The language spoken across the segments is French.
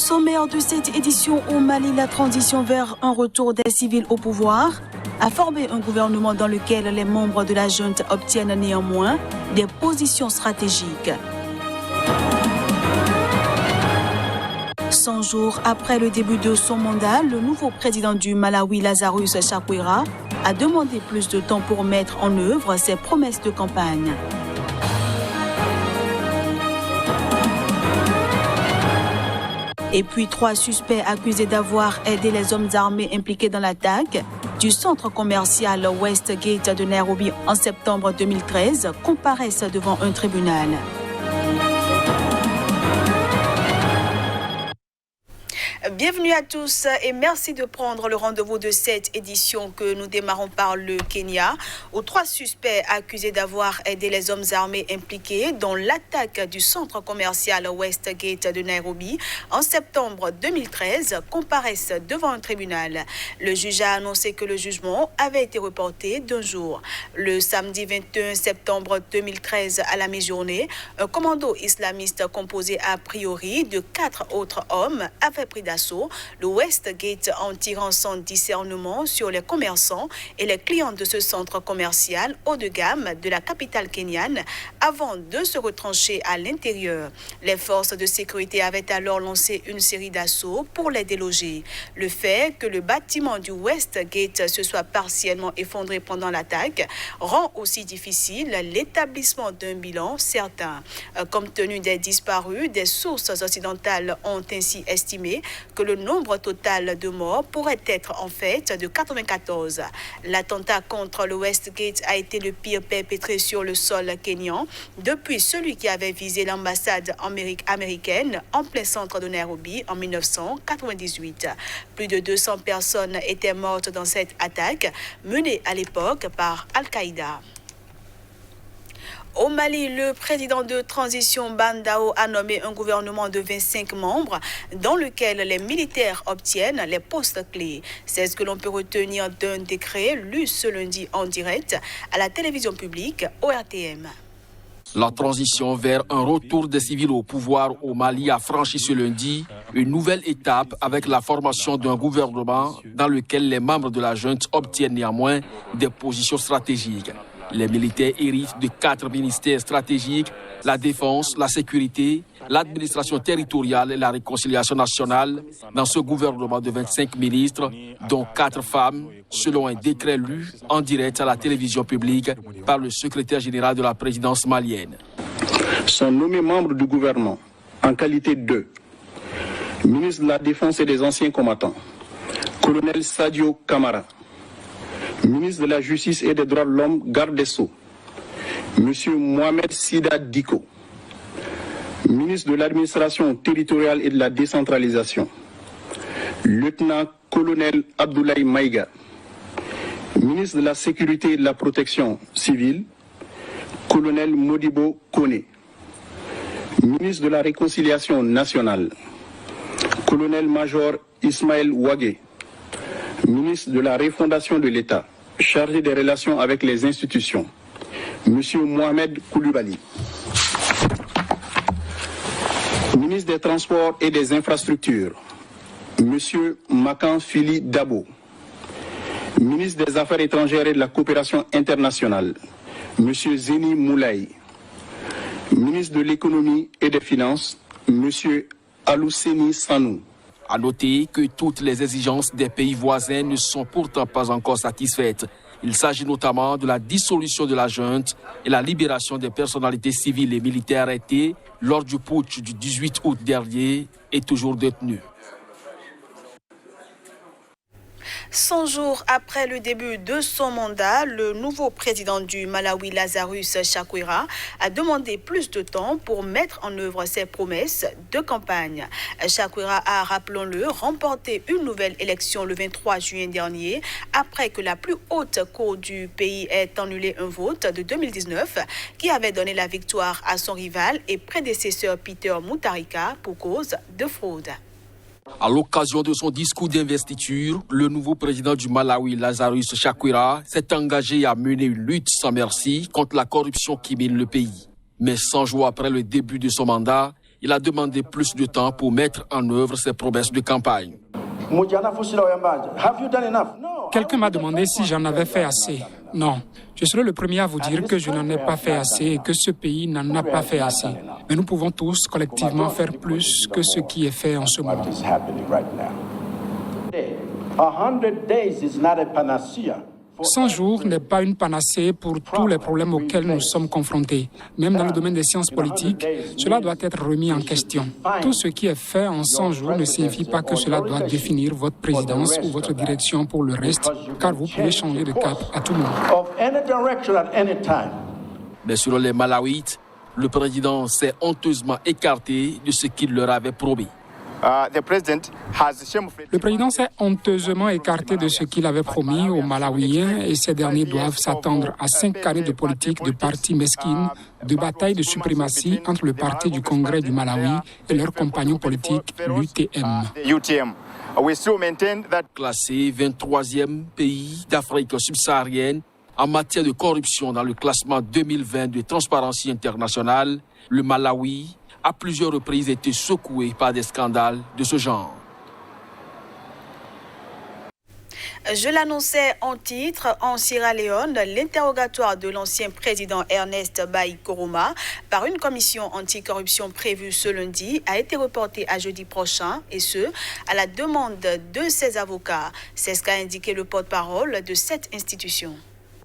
Au sommaire de cette édition, au Mali, la transition vers un retour des civils au pouvoir a formé un gouvernement dans lequel les membres de la junte obtiennent néanmoins des positions stratégiques. 100 jours après le début de son mandat, le nouveau président du Malawi, Lazarus Chakwera, a demandé plus de temps pour mettre en œuvre ses promesses de campagne. Et puis 3 suspects accusés d'avoir aidé les hommes armés impliqués dans l'attaque du centre commercial Westgate de Nairobi en septembre 2013 comparaissent devant un tribunal. Bienvenue à tous et merci de prendre le rendez-vous de cette édition que nous démarrons par le Kenya, où 3 suspects accusés d'avoir aidé les hommes armés impliqués dans l'attaque du centre commercial Westgate de Nairobi en septembre 2013 comparaissent devant un tribunal. Le juge a annoncé que le jugement avait été reporté d'un jour. Le samedi 21 septembre 2013 à la mi-journée, un commando islamiste composé a priori de 4 autres hommes avait pris d'assaut le Westgate en tirant sans discernement sur les commerçants et les clients de ce centre commercial haut de gamme de la capitale kenyane avant de se retrancher à l'intérieur. Les forces de sécurité avaient alors lancé une série d'assauts pour les déloger. Le fait que le bâtiment du Westgate se soit partiellement effondré pendant l'attaque rend aussi difficile l'établissement d'un bilan certain. Compte tenu des disparus, des sources occidentales ont ainsi estimé que le nombre total de morts pourrait être en fait de 94. L'attentat contre le Westgate a été le pire perpétré sur le sol kényan depuis celui qui avait visé l'ambassade américaine en plein centre de Nairobi en 1998. Plus de 200 personnes étaient mortes dans cette attaque menée à l'époque par Al-Qaïda. Au Mali, le président de transition Bandao a nommé un gouvernement de 25 membres dans lequel les militaires obtiennent les postes clés. C'est ce que l'on peut retenir d'un décret lu ce lundi en direct à la télévision publique ORTM. La transition vers un retour des civils au pouvoir au Mali a franchi ce lundi une nouvelle étape avec la formation d'un gouvernement dans lequel les membres de la junte obtiennent néanmoins des positions stratégiques. Les militaires héritent de 4 ministères stratégiques, la défense, la sécurité, l'administration territoriale et la réconciliation nationale dans ce gouvernement de 25 ministres, dont 4 femmes, selon un décret lu en direct à la télévision publique par le secrétaire général de la présidence malienne. Sont nommés membres du gouvernement en qualité de ministre de la Défense et des anciens combattants, colonel Sadio Kamara, ministre de la Justice et des Droits de l'Homme, garde des Sceaux, M. Mohamed Sida Diko, ministre de l'Administration territoriale et de la décentralisation, lieutenant-colonel Abdoulaye Maïga, ministre de la Sécurité et de la Protection civile, colonel Modibo Kone, ministre de la Réconciliation nationale, colonel-major Ismaël Ouagé, ministre de la Refondation de l'État, chargé des relations avec les institutions, M. Mohamed Koulibaly, ministre des Transports et des Infrastructures, M. Makan Fili Dabo, ministre des Affaires étrangères et de la Coopération internationale, M. Zeni Moulay, ministre de l'Économie et des Finances, M. Alousseni Sanou. À noter que toutes les exigences des pays voisins ne sont pourtant pas encore satisfaites. Il s'agit notamment de la dissolution de la junte et la libération des personnalités civiles et militaires arrêtées lors du putsch du 18 août dernier et toujours détenues. 100 jours après le début de son mandat, le nouveau président du Malawi, Lazarus Chakwera, a demandé plus de temps pour mettre en œuvre ses promesses de campagne. Chakwera a, rappelons-le, remporté une nouvelle élection le 23 juin dernier, après que la plus haute cour du pays ait annulé un vote de 2019 qui avait donné la victoire à son rival et prédécesseur Peter Mutharika pour cause de fraude. À l'occasion de son discours d'investiture, le nouveau président du Malawi, Lazarus Chakwera, s'est engagé à mener une lutte sans merci contre la corruption qui mine le pays. Mais 100 jours après le début de son mandat, Il a demandé plus de temps pour mettre en œuvre ses promesses de campagne. Quelqu'un m'a demandé si j'en avais fait assez. Non, je serai le premier à vous dire que je n'en ai pas fait assez et que ce pays n'en a pas fait assez. Mais nous pouvons tous collectivement faire plus que ce qui est fait en ce moment. 100 jours n'est pas une panacée pour tous les problèmes auxquels nous sommes confrontés. Même dans le domaine des sciences politiques, cela doit être remis en question. Tout ce qui est fait en 100 jours ne signifie pas que cela doit définir votre présidence ou votre direction pour le reste, car vous pouvez changer de cap à tout moment. Mais selon les Malawites, le président s'est honteusement écarté de ce qu'il leur avait promis. Le président s'est honteusement écarté de ce qu'il avait promis aux Malawiens et ces derniers doivent s'attendre à 5 années de politique de partis mesquines, de bataille de suprématie entre le parti du Congrès du Malawi et leur compagnon politique, l'UTM. Classé 23e pays d'Afrique subsaharienne en matière de corruption dans le classement 2020 de Transparency International, le Malawi a plusieurs reprises été secoué par des scandales de ce genre. Je l'annonçais en titre, en Sierra Leone, l'interrogatoire de l'ancien président Ernest Bai Koroma par une commission anticorruption prévue ce lundi a été reporté à jeudi prochain, et ce, à la demande de ses avocats. C'est ce qu'a indiqué le porte-parole de cette institution.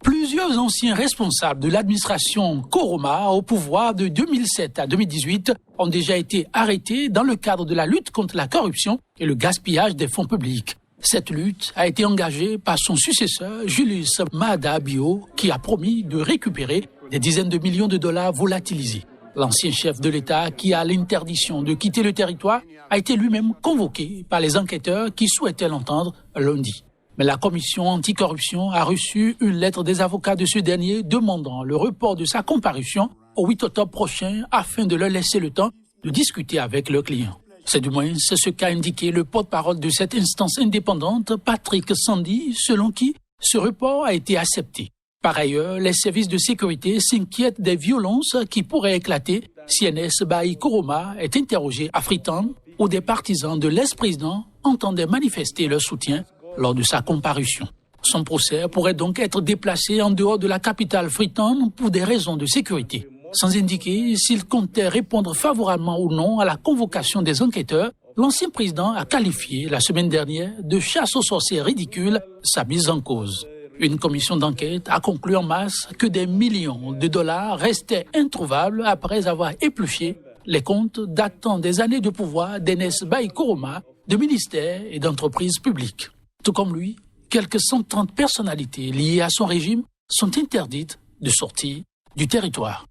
Plusieurs anciens responsables de l'administration Koroma au pouvoir de 2007 à 2018 ont déjà été arrêtés dans le cadre de la lutte contre la corruption et le gaspillage des fonds publics. Cette lutte a été engagée par son successeur, Julius Maada Bio, qui a promis de récupérer des dizaines de millions de dollars volatilisés. L'ancien chef de l'État, qui a l'interdiction de quitter le territoire, a été lui-même convoqué par les enquêteurs qui souhaitaient l'entendre lundi. Mais la commission anticorruption a reçu une lettre des avocats de ce dernier demandant le report de sa comparution au 8 octobre prochain afin de leur laisser le temps de discuter avec le client. C'est du moins ce qu'a indiqué le porte-parole de cette instance indépendante, Patrick Sandy, selon qui ce report a été accepté. Par ailleurs, les services de sécurité s'inquiètent des violences qui pourraient éclater si Ernest Bai Koroma est interrogé à Freetown où des partisans de l'ex-président entendaient manifester leur soutien lors de sa comparution. Son procès pourrait donc être déplacé en dehors de la capitale Freetown pour des raisons de sécurité, sans indiquer s'il comptait répondre favorablement ou non à la convocation des enquêteurs. L'ancien président a qualifié la semaine dernière de chasse aux sorciers ridicule sa mise en cause. Une commission d'enquête a conclu en masse que des millions de dollars restaient introuvables après avoir épluché les comptes datant des années de pouvoir d'Ernest Bai Koroma, de ministères et d'entreprises publiques. Tout comme lui, quelques 130 personnalités liées à son régime sont interdites de sortir du territoire.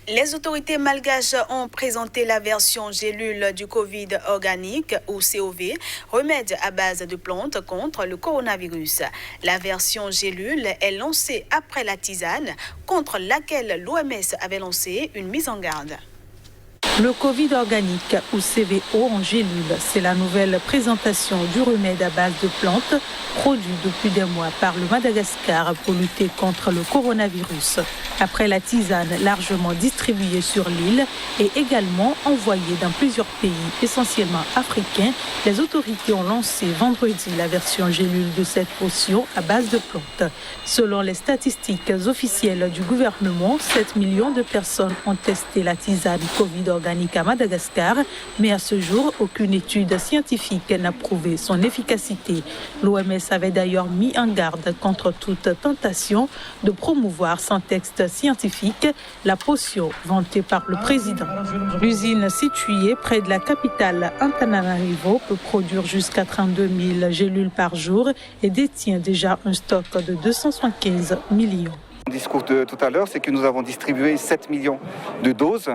Les autorités malgaches ont présenté la version gélule du Covid organique, ou COV, remède à base de plantes contre le coronavirus. La version gélule est lancée après la tisane, contre laquelle l'OMS avait lancé une mise en garde. Le Covid organique, ou CVO en gélule, c'est la nouvelle présentation du remède à base de plantes produit depuis des mois par le Madagascar pour lutter contre le coronavirus. Après la tisane largement distribuée sur l'île et également envoyée dans plusieurs pays, essentiellement africains, les autorités ont lancé vendredi la version gélule de cette potion à base de plantes. Selon les statistiques officielles du gouvernement, 7 millions de personnes ont testé la tisane Covid organique à Madagascar, mais à ce jour, aucune étude scientifique n'a prouvé son efficacité. L'OMS avait d'ailleurs mis en garde contre toute tentation de promouvoir sans texte scientifique la potion vantée par le président. L'usine située près de la capitale Antananarivo peut produire jusqu'à 32 000 gélules par jour et détient déjà un stock de 275 millions. Le discours de tout à l'heure, c'est que nous avons distribué 7 millions de doses,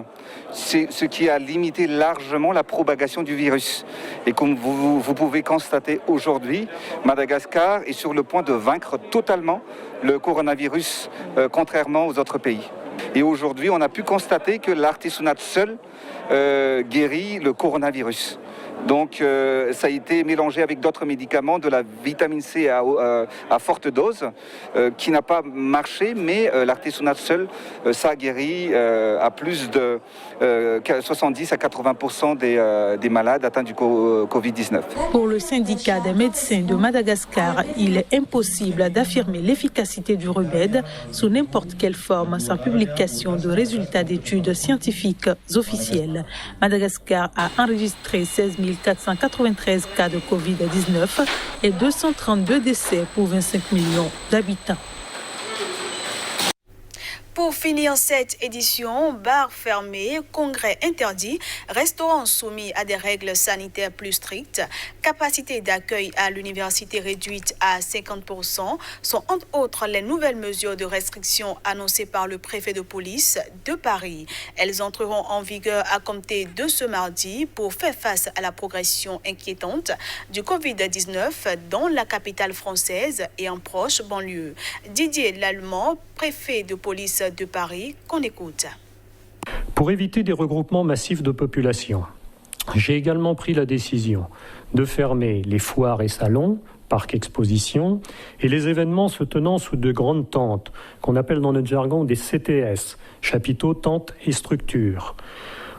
c'est ce qui a limité largement la propagation du virus. Et comme vous pouvez constater aujourd'hui, Madagascar est sur le point de vaincre totalement le coronavirus, contrairement aux autres pays. Et aujourd'hui, on a pu constater que l'artisanat seul guérit le coronavirus. Donc ça a été mélangé avec d'autres médicaments, de la vitamine C à forte dose, qui n'a pas marché, mais l'artésunate seul, ça a guéri à plus de 70 à 80% des malades atteints du Covid-19. Pour le syndicat des médecins de Madagascar, il est impossible d'affirmer l'efficacité du remède sous n'importe quelle forme sans publication de résultats d'études scientifiques officielles. Madagascar a enregistré 16 493 cas de Covid-19 et 232 décès pour 25 millions d'habitants. Pour finir cette édition, bars fermés, congrès interdits, restaurants soumis à des règles sanitaires plus strictes, capacité d'accueil à l'université réduite à 50% sont entre autres les nouvelles mesures de restriction annoncées par le préfet de police de Paris. Elles entreront en vigueur à compter de ce mardi pour faire face à la progression inquiétante du Covid-19 dans la capitale française et en proche banlieue. Didier Lallemand, préfet de police de Paris, qu'on écoute. Pour éviter des regroupements massifs de population, j'ai également pris la décision de fermer les foires et salons, parcs expositions, et les événements se tenant sous de grandes tentes, qu'on appelle dans notre jargon des CTS, chapiteaux, tentes et structures.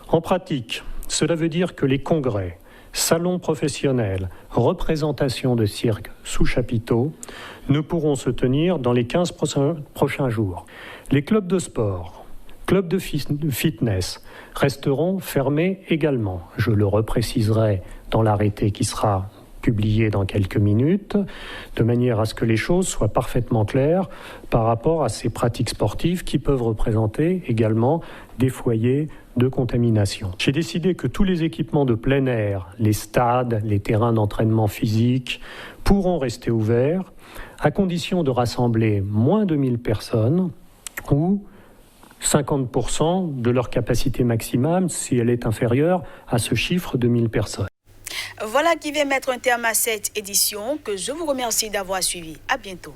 En pratique, cela veut dire que les congrès, salons professionnels, représentations de cirque sous chapiteaux ne pourront se tenir dans les 15 prochains jours. Les clubs de sport, clubs de fitness resteront fermés également. Je le repréciserai dans l'arrêté qui sera publié dans quelques minutes, de manière à ce que les choses soient parfaitement claires par rapport à ces pratiques sportives qui peuvent représenter également des foyers de contamination. J'ai décidé que tous les équipements de plein air, les stades, les terrains d'entraînement physique, pourront rester ouverts à condition de rassembler moins de 1000 personnes ou 50% de leur capacité maximale si elle est inférieure à ce chiffre de 1000 personnes. Voilà qui vient mettre un terme à cette édition que je vous remercie d'avoir suivi. À bientôt.